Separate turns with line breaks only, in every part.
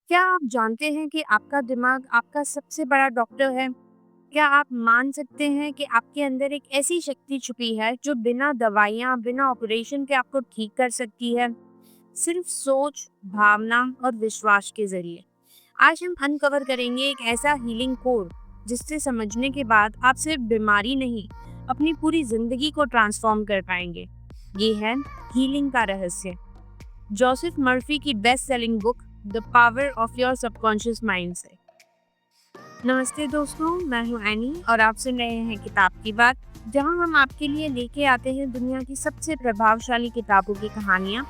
क्या आप जानते हैं कि आपका दिमाग आपका सबसे बड़ा डॉक्टर है? क्या आप मान सकते हैं कि आपके अंदर एक ऐसी शक्ति छुपी है जो बिना दवाइयाँ, बिना ऑपरेशन के आपको ठीक कर सकती है? सिर्फ सोच, भावना और विश्वास के ज़रिए। आज हम अनकवर करेंगे एक ऐसा हीलिंग कोड जिससे समझने के बाद आप सिर्फ बीमारी नहीं, अपनी पूरी ज़िंदगी को ट्रांसफॉर्म कर पाएंगे। ये है हीलिंग का रहस्य। जोसेफ मर्फी की best selling book the power of your subconscious mind से। नमस्ते दोस्तों, मैं हूं एनी और आप सुन रहे हैं किताब की बात, जहां हम आपके लिए लेके आते हैं दुनिया की सबसे प्रभावशाली किताबों की कहानियां,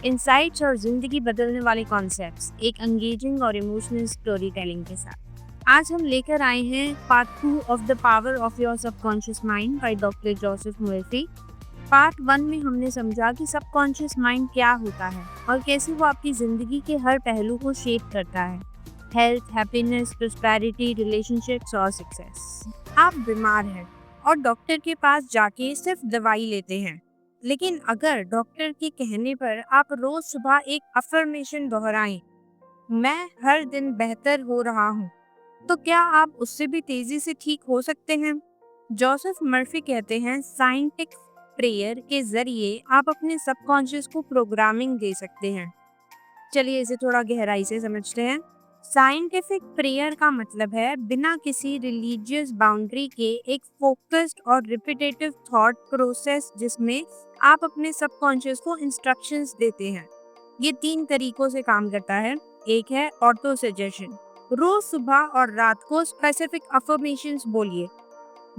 इनसाइट्स और जिंदगी बदलने वाले कॉन्सेप्ट्स एक एंगेजिंग और इमोशनल स्टोरी टेलिंग के साथ। आज हम लेकर आए हैं part 2 of the power of your subconscious mind by doctor Joseph Murphy. Part 1 में हमने समझा कि सबकॉन्शियस माइंड क्या होता है और कैसे वो आपकी ज़िंदगी के हर पहलू को शेप करता है। हेल्थ, हैप्पीनेस, प्रॉस्पेरिटी, रिलेशनशिप्स और सक्सेस। आप बीमार हैं और डॉक्टर के पास जाके सिर्फ दवाई लेते हैं। लेकिन अगर डॉक्टर के कहने पर आप रोज सुबह एक अफर्मेशन दोहराएं, मैं हर दिन बेहतर हो रहा हूँ, तो क्या आप उससे भी तेजी से ठीक हो सकते हैं? जोसेफ मर्फी कहते हैं, साइंटिफिक प्रेयर के जरिए आप अपने सबकॉन्शियस को प्रोग्रामिंग दे सकते हैं। चलिए इसे थोड़ा गहराई से समझते हैं। साइंटिफिक प्रेयर का मतलब है बिना किसी रिलीजियस बाउंड्री के एक फोकस्ड और रिपीटेटिव थॉट प्रोसेस जिसमें आप अपने सबकॉन्शियस को इंस्ट्रक्शंस देते हैं। ये 3 तरीकों से काम करता है। एक है ऑटो सजेशन। रोज सुबह और रात को स्पेसिफिक अफर्मेशंस बोलिए।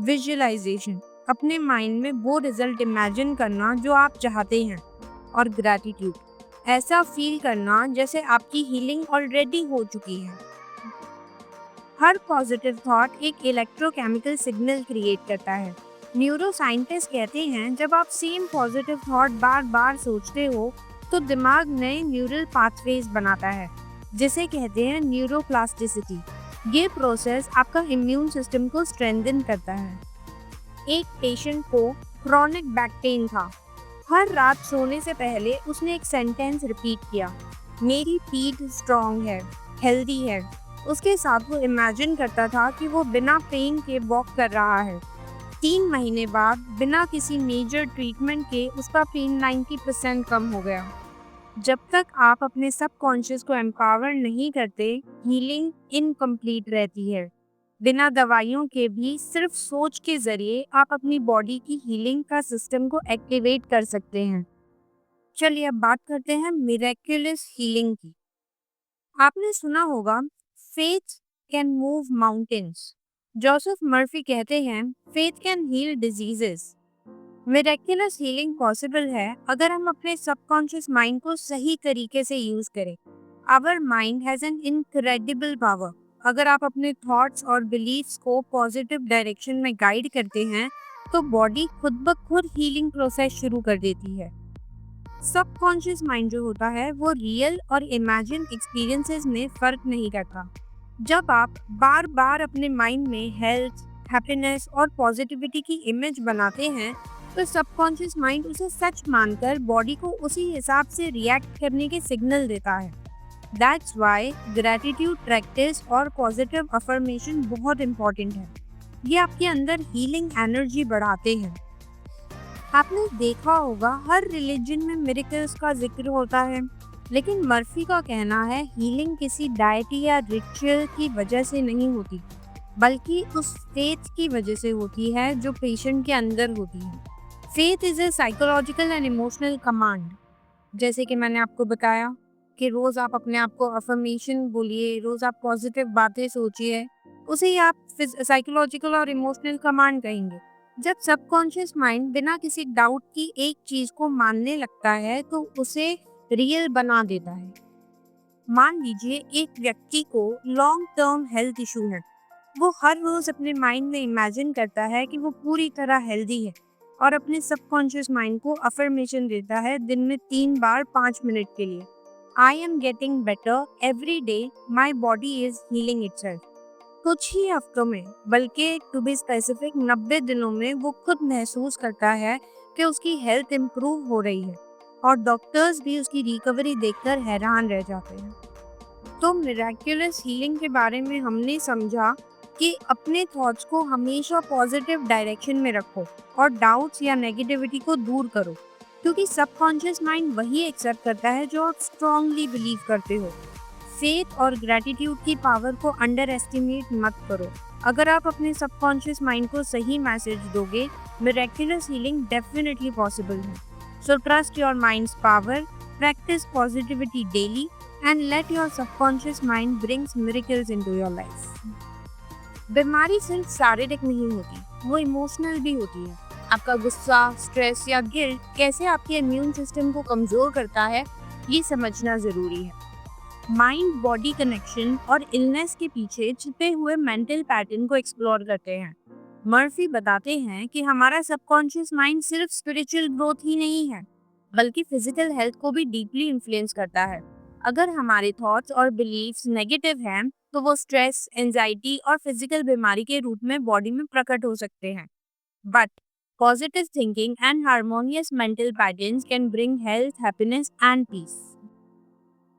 विजुअलाइजेशन, अपने माइंड में वो रिजल्ट इमेजिन करना जो आप चाहते हैं। और ग्रैटिट्यूड, ऐसा फील करना जैसे आपकी हीलिंग ऑलरेडी हो चुकी है। हर पॉजिटिव थॉट एक इलेक्ट्रोकेमिकल सिग्नल क्रिएट करता है। न्यूरो साइंटिस्ट कहते हैं, जब आप सेम पॉजिटिव थॉट बार बार सोचते हो तो दिमाग नए न्यूरल पाथवेज बनाता है, जिसे कहते हैं न्यूरोप्लास्टिसिटी। ये प्रोसेस आपका इम्यून सिस्टम को स्ट्रेंथन करता है। एक पेशेंट को क्रॉनिक बैक पेन था। हर रात सोने से पहले उसने एक सेंटेंस रिपीट किया, मेरी पीठ स्ट्रॉन्ग है, हेल्दी है। उसके साथ वो इमेजिन करता था कि वो बिना पेन के वॉक कर रहा है। 3 महीने बाद बिना किसी मेजर ट्रीटमेंट के उसका पेन 90% कम हो गया। जब तक आप अपने सबकॉन्शियस को एम्पावर नहीं करते, हीलिंग इनकम्प्लीट रहती है। बिना दवाइयों के भी सिर्फ सोच के जरिए आप अपनी बॉडी की हीलिंग का सिस्टम को एक्टिवेट कर सकते हैं। चलिए अब बात करते हैं मिरेक्युलस हीलिंग की। आपने सुना होगा, faith can move mountains. Joseph Murphy कहते हैं, faith can heal diseases. Miraculous healing possible है अगर हम अपने सबकॉन्शियस माइंड को सही तरीके से यूज करें। Our mind has an incredible power. अगर आप अपने थॉट्स और बिलीफ्स को पॉजिटिव डायरेक्शन में गाइड करते हैं, तो बॉडी खुद ब खुद हीलिंग प्रोसेस शुरू कर देती है। सबकॉन्शियस माइंड जो होता है वो रियल और इमेजिन एक्सपीरियंसेस में फर्क नहीं करता। जब आप बार बार अपने माइंड में हेल्थ, हैप्पीनेस और पॉजिटिविटी की इमेज बनाते हैं, तो सबकॉन्शियस माइंड उसे सच मानकर बॉडी को उसी हिसाब से रिएक्ट करने के सिग्नल देता है। दैट्स वाई ग्रैटिट्यूड प्रैक्टिस और पॉजिटिव अफर्मेशन बहुत इंपॉर्टेंट है। ये आपके अंदर हीलिंग एनर्जी बढ़ाते हैं। आपने देखा होगा, हर रिलीजन में मिरेकल्स का जिक्र होता है, लेकिन मर्फी का कहना है हीलिंग किसी डाइटी या रिचुअल की वजह से नहीं होती, बल्कि उस फेथ की वजह से होती है जो पेशेंट के अंदर होती है। Faith is a psychological and emotional command. जैसे कि मैंने आपको बताया कि रोज आप अपने आप को अफर्मेशन बोलिए, रोज आप पॉजिटिव बातें सोचिए, उसे ही आप साइकोलॉजिकल और इमोशनल कमांड कहेंगे। जब सबकॉन्शियस माइंड बिना किसी डाउट की एक चीज को मानने लगता है, तो उसे रियल बना देता है। मान लीजिए एक व्यक्ति को लॉन्ग टर्म हेल्थ इशू है। वो हर रोज अपने माइंड में इमेजिन करता है कि वो पूरी तरह हेल्दी है और अपने सबकॉन्शियस माइंड को अफर्मेशन देता है दिन में 3 बार 5 मिनट के लिए। I am getting better every day, my body is healing itself. कुछ ही हफ्तों में, बल्कि टू बी स्पेसिफिक 90 दिनों में, वो खुद महसूस करता है कि उसकी हेल्थ इम्प्रूव हो रही है और डॉक्टर्स भी उसकी रिकवरी देखकर हैरान रह जाते हैं। तो मिरेक्युलस हीलिंग के बारे में हमने समझा कि अपने थॉट्स को हमेशा पॉजिटिव डायरेक्शन में रखो और डाउट्स या नेगेटिविटी को दूर करो, क्योंकि सबकॉन्शियस माइंड वही एक्सेप्ट करता है जो आप स्ट्रांगली बिलीव करते हो। फेथ और ग्रैटिट्यूड की पावर को अंडर एस्टिमेट मत करो। अगर आप अपने सबकॉन्शियस माइंड को सही मैसेज दोगे, मिरेक्युलस हीलिंग डेफिनेटली पॉसिबल है। So trust your minds power, practice positivity daily, and let your subconscious mind brings miracles into your life. बीमारी सिर्फ शारीरिक नहीं होती, वो इमोशनल भी होती है। आपका गुस्सा, स्ट्रेस या गिल्ट कैसे आपके इम्यून सिस्टम को कमजोर करता है, ये समझना जरूरी है। माइंड बॉडी कनेक्शन और इलनेस के पीछे छिपे हुए मेंटल पैटर्न को एक्सप्लोर करते हैं। मर्फी बताते हैं कि हमारा सबकॉन्शियस माइंड सिर्फ स्पिरिचुअल ग्रोथ ही नहीं है, बल्कि फिजिकल हेल्थ को भी डीपली इन्फ्लुएंस करता है। अगर हमारे थॉट्स और बिलीव्स नेगेटिव हैं, तो वो स्ट्रेस, एंजाइटी और फिजिकल बीमारी के रूप में बॉडी में प्रकट हो सकते हैं। But positive thinking and harmonious mental patterns can bring health, happiness and peace.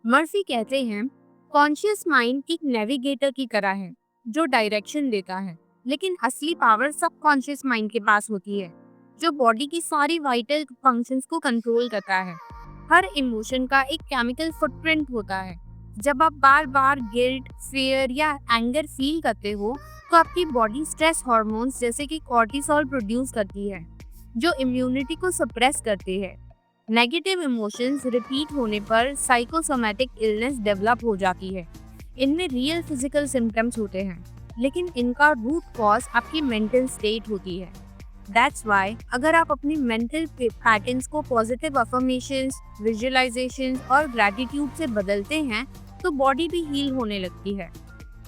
Murphy कहते हैं, कॉन्शियस माइंड एक नेविगेटर की तरह है जो डायरेक्शन देता है, लेकिन असली पावर सबकॉन्शियस माइंड के पास होती है, जो बॉडी की सारी वाइटल फंक्शंस को कंट्रोल करता है। हर इमोशन का एक केमिकल फुटप्रिंट होता है। जब आप बार बार गिल्ट, फियर या एंगर फील करते हो, तो आपकी बॉडी स्ट्रेस हार्मोन्स जैसे कि कॉर्टिसोल प्रोड्यूस करती है, जो इम्यूनिटी को सप्रेस करते हैं। नेगेटिव इमोशंस रिपीट होने पर साइकोसोमैटिक इलनेस डेवलप हो जाती है। इनमें रियल फिजिकल सिम्टम्स होते हैं, लेकिन इनका रूट कॉज आपकी मेंटल स्टेट होती है। दैट्स वाई अगर आप अपनी मेंटल पैटर्न्स को पॉजिटिव अफर्मेशंस, विजुअलाइजेशंस और ग्रैटिट्यूड से बदलते हैं, तो बॉडी भी हील होने लगती है।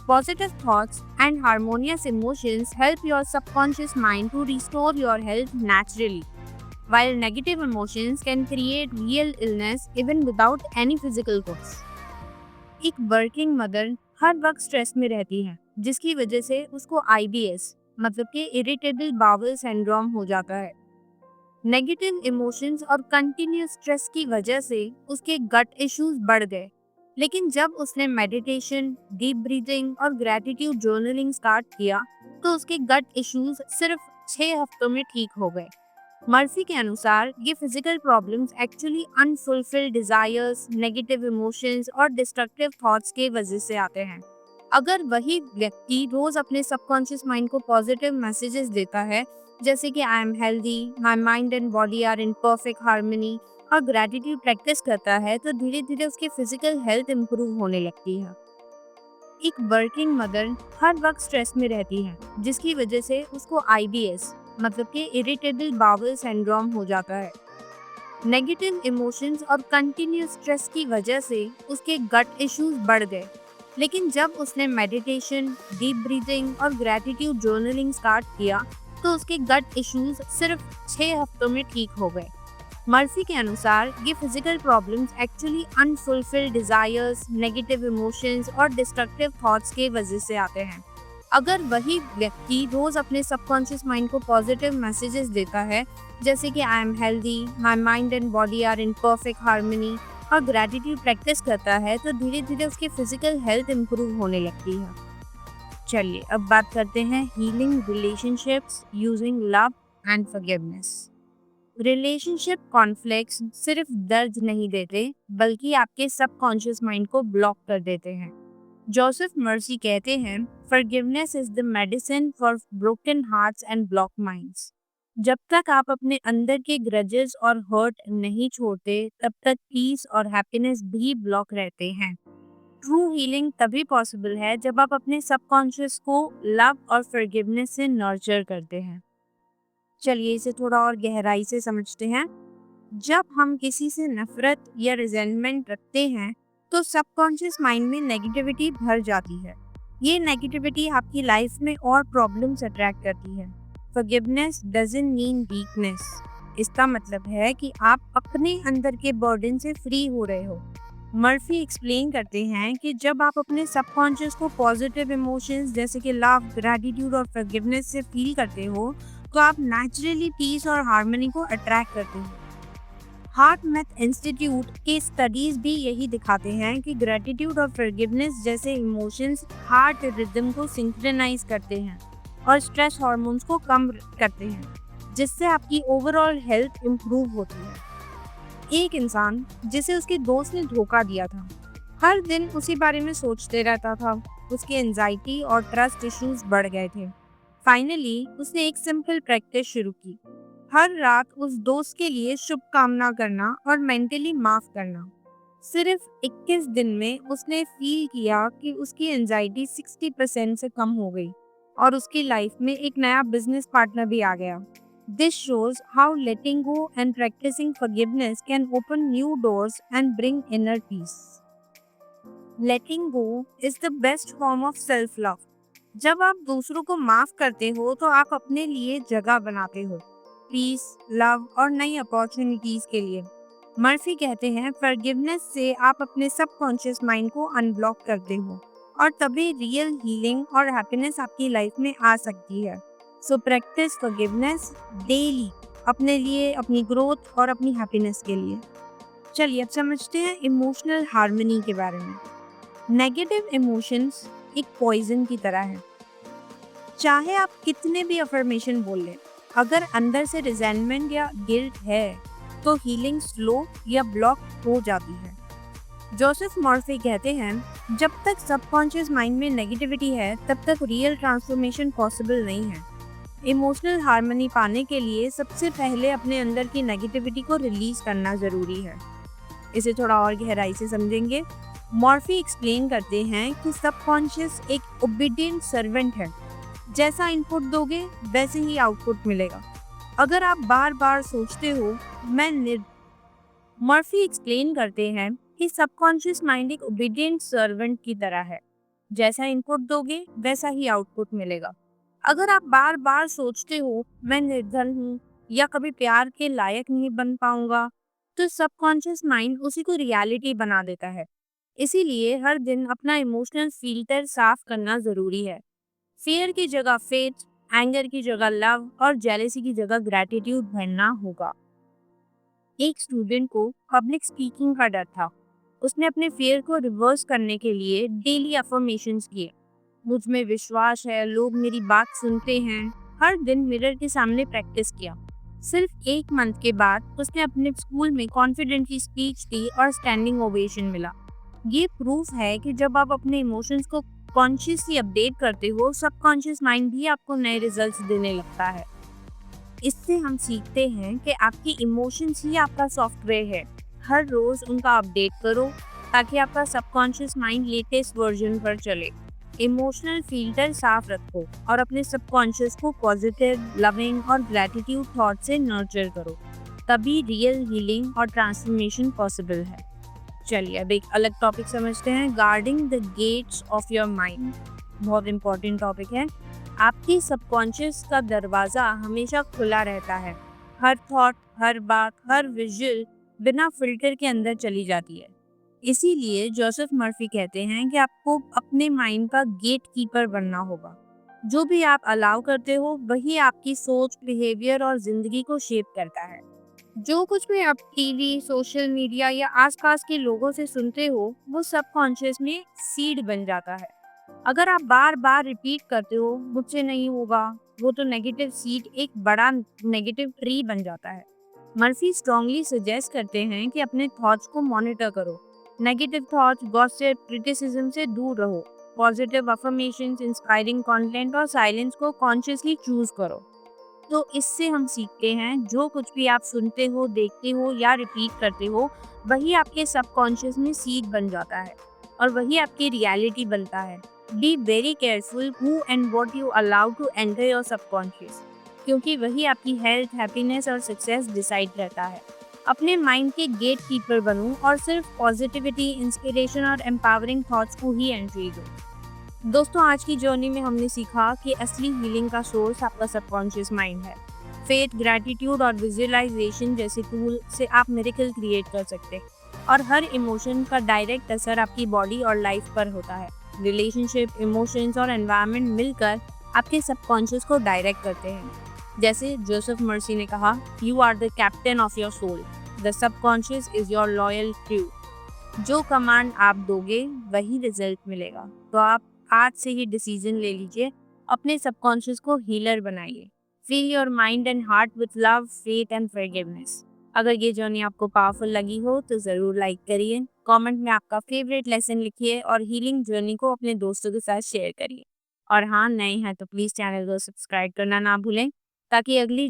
Positive thoughts and harmonious emotions help your subconscious mind to restore your health naturally, while negative emotions can create real illness even without any physical cause. एक वर्किंग मदर हर वक्त स्ट्रेस में रहती है, जिसकी वजह से उसको IBS मतलब कि इरिटेबल बाउल सिंड्रोम हो जाता है। नेगेटिव इमोशंस और कंटिन्यूस स्ट्रेस की वजह से उसके गट इश्यूज बढ़ गए, लेकिन जब उसने मेडिटेशन, डीप ब्रीथिंग और ग्रैटिट्यूड जर्नलिंग स्टार्ट किया, तो उसके गट इश्यूज सिर्फ 6 हफ्तों में ठीक हो गए। मर्फी के अनुसार ये physical problems actually unfulfilled desires, negative emotions और डिस्ट्रक्टिव थॉट्स के वजह से आते हैं। अगर वही व्यक्ति रोज अपने सबकॉन्शियस माइंड को पॉजिटिव मैसेजेस देता है, जैसे कि I am healthy, my mind and body are in perfect harmony, और ग्रैटिट्यूड प्रैक्टिस करता है, तो धीरे धीरे उसकी फिजिकल हेल्थ इंप्रूव होने लगती है। एक वर्किंग मदर हर वक्त स्ट्रेस में रहती है, जिसकी वजह से उसको IBS मतलब कि इरिटेबल बाउल सिंड्रोम हो जाता है। नेगेटिव इमोशंस और कंटिन्यूस स्ट्रेस की वजह से उसके गट इश्यूज बढ़ गए, लेकिन जब उसने मेडिटेशन, डीप ब्रीथिंग और ग्रैटिट्यूड जर्नलिंग स्टार्ट किया, तो उसके गट इश्यूज सिर्फ 6 हफ्तों में ठीक हो गए। मर्फी के अनुसार ये physical problems actually unfulfilled desires, negative emotions और डिस्ट्रक्टिव थॉट्स के वजह से आते हैं। अगर वही व्यक्ति रोज अपने सबकॉन्शियस माइंड को पॉजिटिव मैसेजेस देता है, जैसे कि I am healthy, my mind and body are in perfect harmony, और ग्रैटिट्यूड प्रैक्टिस करता है, तो धीरे धीरे उसकी फिजिकल हेल्थ इंप्रूव होने लगती है। चलिए अब बात करते हैं healing relationships using love and forgiveness. Relationship conflicts सिर्फ दर्द नहीं देते, बल्कि आपके सबकॉन्शियस माइंड को ब्लॉक कर देते हैं। जोसेफ मर्सी कहते हैं, forgiveness is the medicine for broken hearts and block minds. जब तक आप अपने अंदर के ग्रजेस और हर्ट नहीं छोड़ते, तब तक पीस और हैप्पीनेस भी ब्लॉक रहते हैं। ट्रू हीलिंग तभी पॉसिबल है जब आप अपने सबकॉन्शियस को लव और फॉरगिवनेस से नर्चर करते हैं। चलिए इसे थोड़ा और गहराई से समझते हैं। जब हम किसी से नफरत या रिजेंटमेंट रखते हैं, तो सबकॉन्शियस माइंड में नेगेटिविटी भर जाती है। ये नेगेटिविटी आपकी लाइफ में और प्रॉब्लम्स अट्रैक्ट करती है। Forgiveness doesn't mean weakness. इसका मतलब है कि आप अपने अंदर के बर्डन से फ्री हो रहे हो। मर्फी एक्सप्लेन करते हैं कि जब आप अपने सबकॉन्शियस को पॉजिटिव इमोशंस जैसे कि लव, ग्रैटिट्यूड और फॉरगिवनेस से फील करते हो, तो आप नेचुरली पीस और हार्मनी को अट्रैक्ट करते हो। हार्ट मैथ इंस्टीट्यूट के स्टडीज भी यही दिखाते हैं कि ग्रेटिट्यूड और फॉरगिवनेस जैसे इमोशंस हार्ट रिदम को सिंक्रोनाइज करते हैं और स्ट्रेस हार्मोन्स को कम करते हैं, जिससे आपकी ओवरऑल हेल्थ इम्प्रूव होती है। एक इंसान जिसे उसके दोस्त ने धोखा दिया था, हर दिन उसी बारे में सोचते रहता था। उसकी एंजाइटी और ट्रस्ट इश्यूज बढ़ गए थे। फाइनली उसने एक सिंपल प्रैक्टिस शुरू की, हर रात उस दोस्त के लिए शुभकामना करना और मेंटली माफ करना। सिर्फ 21 दिन में उसने फील किया कि उसकी एंजाइटी 60% से कम हो गई और उसकी लाइफ में एक नया बिजनेस पार्टनर भी आ गया। This shows how letting go and practicing forgiveness can open new doors and bring inner peace. Letting go is the best form of self-love. जब आप दूसरों को माफ करते हो तो आप अपने लिए जगह बनाते हो, पीस, लव और नई अपॉर्चुनिटीज के लिए। मर्फी कहते हैं, फॉरगिवनेस से आप अपने सबकॉन्शियस माइंड को अनब्लॉक करते हो और तभी रियल हीलिंग और हैप्पीनेस आपकी लाइफ में आ सकती है। सो प्रैक्टिस फॉरगिवनेस डेली, अपने लिए, अपनी ग्रोथ और अपनी हैप्पीनेस के लिए। चलिए अब समझते हैं इमोशनल हार्मनी के बारे में। नेगेटिव इमोशंस एक पॉइजन की तरह है। चाहे आप कितने भी अफर्मेशन बोल लें, अगर अंदर से रिजेंटमेंट या गिल्ट है तो हीलिंग स्लो या ब्लॉक हो जाती है। जोसेफ मर्फी कहते हैं, जब तक सबकॉन्शियस माइंड में नेगेटिविटी है तब तक रियल ट्रांसफॉर्मेशन पॉसिबल नहीं है। इमोशनल हार्मनी पाने के लिए सबसे पहले अपने अंदर की नेगेटिविटी को रिलीज करना जरूरी है। इसे थोड़ा और गहराई से समझेंगे। मॉर्फी एक्सप्लेन करते हैं कि सबकॉन्शियस एक ओबीडिएंट सर्वेंट है। जैसा इनपुट दोगे वैसे ही आउटपुट मिलेगा। अगर आप बार बार सोचते हो मॉर्फी एक्सप्लेन करते हैं कि सबकॉन्शियस माइंड एक ओबीडिएंट सर्वेंट की तरह है। जैसा इनपुट दोगे वैसा ही आउटपुट मिलेगा। अगर आप बार बार सोचते हो मैं निर्धन हूँ या कभी प्यार के लायक नहीं बन पाऊंगा, तो सबकॉन्शियस माइंड उसी को रियलिटी बना देता है। इसीलिए हर दिन अपना इमोशनल फिल्टर साफ करना जरूरी है। फियर की जगह फेथ, एंगर की जगह लव और जेलेसी की जगह ग्रैटिट्यूड भरना होगा। एक स्टूडेंट को पब्लिक स्पीकिंग का डर था। उसने अपने फियर को रिवर्स करने के लिए डेली अफर्मेशंस किए। मुझ में विश्वास है, लोग मेरी बात सुनते हैं। हर दिन मिरर के सामने प्रैक्टिस किया। सिर्फ 1 मंथ के बाद उसने अपने स्कूल में कॉन्फिडेंटली स्पीच दी और स्टैंडिंग ओवेशन मिला। ये प्रूफ है कि जब आप अपने इमोशंस को कॉन्शियसली अपडेट करते हो, सबकॉन्शियस माइंड भी आपको नए रिजल्ट्स देने लगता है। इससे हम सीखते हैं कि आपकी इमोशंस ही आपका सॉफ्टवेयर है। हर रोज उनका अपडेट करो ताकि आपका सबकॉन्शियस माइंड लेटेस्ट वर्जन पर चले। इमोशनल फिल्टर साफ रखो और अपने सबकॉन्शियस को पॉजिटिव, लविंग और ग्रैटिट्यूड थॉट से नर्चर करो। तभी रियल हीलिंग और ट्रांसफॉर्मेशन पॉसिबल है। चलिए अब एक अलग टॉपिक समझते हैं, guarding the gates of your mind. बहुत इंपॉर्टेंट टॉपिक है। आपकी सबकॉन्शियस का दरवाजा हमेशा खुला रहता है। हर थॉट, हर बात, हर विजुअल बिना फिल्टर के अंदर चली जाती है। इसीलिए जोसेफ मर्फी कहते हैं कि आपको अपने माइंड का गेट कीपर बनना होगा। जो भी आप अलाउ करते हो वही आपकी सोच, बिहेवियर और जिंदगी को शेप करता है। जो कुछ भी आप टीवी, सोशल मीडिया या आसपास के लोगों से सुनते हो वो सबकॉन्शियस में सीड बन जाता है। अगर आप बार बार रिपीट करते हो मुझसे नहीं होगा, वो तो नेगेटिव सीड एक बड़ा नेगेटिव ट्री बन जाता है। मर्फी स्ट्रांगली सजेस्ट करते हैं कि अपने थॉट्स को मॉनिटर करो। नेगेटिव थॉट्स, गॉसिप, क्रिटिसिज्म से दूर रहो। पॉजिटिव अफर्मेशंस, इंस्पायरिंग कंटेंट और साइलेंस को कॉन्शियसली चूज करो। तो इससे हम सीखते हैं जो कुछ भी आप सुनते हो, देखते हो या रिपीट करते हो वही आपके सबकॉन्शियस में सीड बन जाता है और वही आपकी रियलिटी बनता है। Be very careful who and what you allow to enter your subconscious, क्योंकि वही आपकी हेल्थ, हैप्पीनेस और सक्सेस डिसाइड करता है। अपने माइंड के गेट कीपर बनो और सिर्फ पॉजिटिविटी, इंस्पिरेशन और एम्पावरिंग थॉट्स को ही एंट्री दो। दोस्तों, आज की जर्नी में हमने सीखा कि असली हीलिंग का सोर्स आपका सबकॉन्शियस माइंड है। फेथ, ग्रैटिट्यूड और विजुअलाइजेशन जैसे टूल से आप मिरेकल क्रिएट कर सकते हैं और हर इमोशन का डायरेक्ट असर आपकी बॉडी और लाइफ पर होता है। रिलेशनशिप, इमोशंस और एनवायरनमेंट मिलकर आपके सबकॉन्शियस को डायरेक्ट करते हैं। जैसे जोसेफ मर्फी ने कहा, you are the captain of your soul. The subconscious is your loyal crew. जो कमांड आप दोगे वही रिजल्ट मिलेगा। तो आप आज से ही डिसीजन ले लीजिए, अपने सबकॉन्शियस को हीलर बनाइए। Feel your mind and heart with love, faith and forgiveness. अगर ये जर्नी आपको पावरफुल लगी हो तो ज़रूर लाइक करिए, कमेंट में आपका फेवरेट लेसन लिखिए और हीलिंग जर्नी को अपने दोस्तों के साथ शेयर करिए। और हाँ, नए हैं तो प्लीज़ चैनल को सब्सक्राइब करना ना भूलें, ताकि अगली